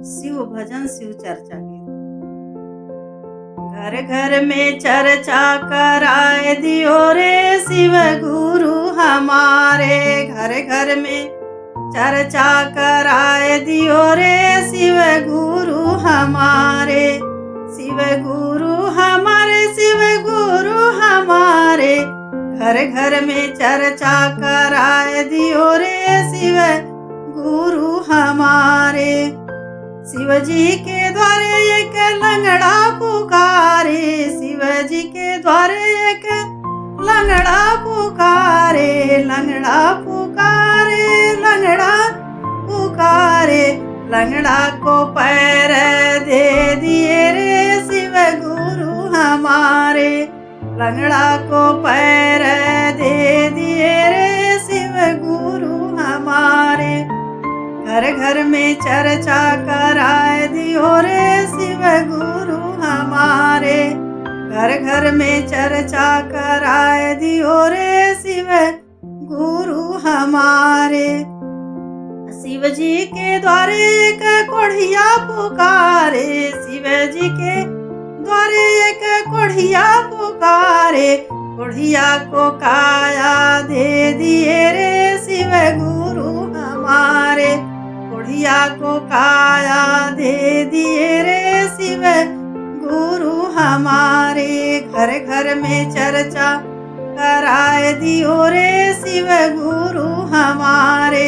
शिव भजन शिव चर्चा गीत। घर घर में चर्चा कराए दियो रे शिव गुरु हमारे। घर घर में चर्चा कराए दियो रे शिव गुरु हमारे। शिव गुरु हमारे, शिव गुरु हमारे। घर घर में चर्चा कराए दियो रे शिव गुरु हमारे। शिव जी के द्वारे एक लंगड़ा पुकारे। शिव जी के द्वारे एक लंगड़ा पुकारे। लंगड़ा पुकारे, लंगड़ा पुकारे। लंगड़ा को पैर दे दिए रे शिव गुरु हमारे। लंगड़ा को पैर दे दिए रे शिव गुरु हमारे। घर घर में चर्चा कराए दियो रे शिव गुरु हमारे। घर घर में चर्चा कराए दियो रे शिव गुरु हमारे। शिव जी के द्वारे एक कोढ़िया पुकारे। शिव जी के द्वारे एक कोढ़िया पुकारे। कोढ़िया को काया दे दिए रे शिव गुरु हमारे। कोढ़िया को काया दे दिए रे शिव गुरु हमारे। घर घर में चर्चा कराए दियो रे शिव गुरु हमारे।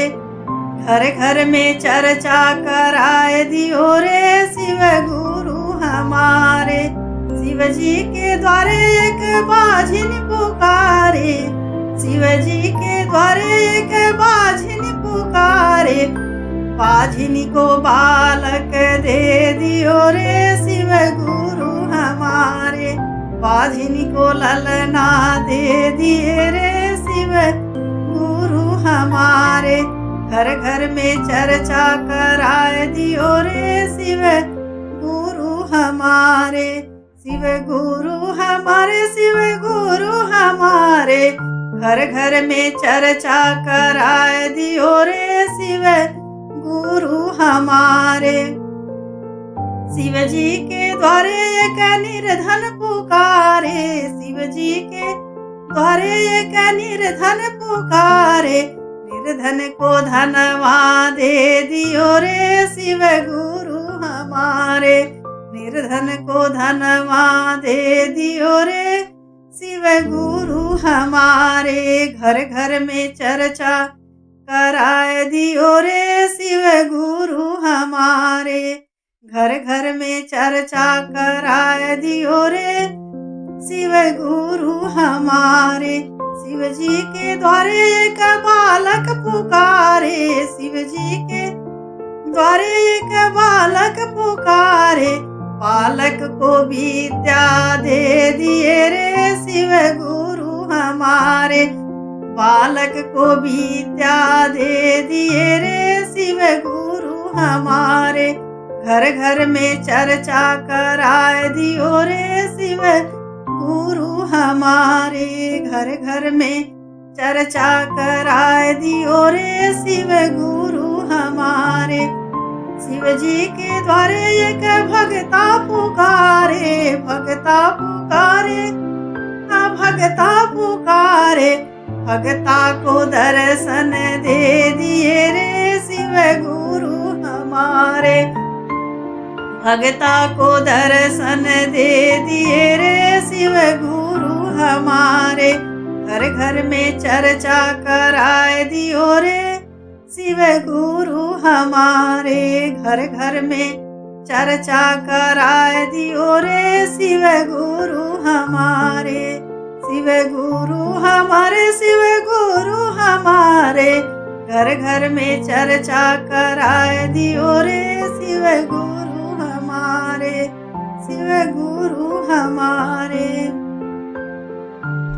घर घर में चर्चा कराए दियो रे शिव गुरु हमारे। शिव जी के द्वारे एक बाझिन पुकारे। शिव जी के द्वारे एक बाझिन पुकारे। बाझिन को बालक दे दियो रे शिव गुरु हमारे। बाझिन को ललना दे दिए रे शिव गुरु हमारे। घर घर में चर्चा कराए दियो रे शिव गुरु हमारे। शिव गुरु हमारे, शिव गुरु हमारे। घर घर में चर्चा कराए दियो रे शिव गुरु हमारे। शिव जी के द्वारे एक निर्धन पुकारे। शिव जी के द्वारे एक निर्धन पुकारे। निर्धन को धनवा दे दियो रे शिव गुरु हमारे। निर्धन को धनवा दे दियो रे शिव गुरु हमारे। घर घर में चर्चा कराए दियो रे शिव गुरु हमारे। घर घर में चर्चा कराए दियो रे शिव गुरु हमारे। शिव जी के द्वारे एक बालक पुकारे। शिव जी के द्वारे एक बालक पुकारे। बालक को विद्या दे दिए रे शिव गुरु हमारे। बालक को विद्या दे दिए रे शिव गुरु हमारे। घर घर में चर्चा कराए दियो रे शिव गुरु हमारे। घर घर में चर्चा कराए दियो रे शिव गुरु हमारे। शिव जी के द्वारे एक भगता पुकारे। भगता पुकारे, भगता पुकारे। भगता को दर्शन दे दिए रे शिव गुरु हमारे। भगता को दर्शन दे दिए रे शिव गुरु हमारे। घर घर में चर्चा कराए दियो रे शिव गुरु हमारे। घर घर में चर्चा कराए दियो रे शिव गुरु हमारे। शिव गुरु हमारे, शिव गुरु हमारे। घर घर में चर्चा कराए दियो रे शिव गुरु हमारे। शिव गुरु हमारे।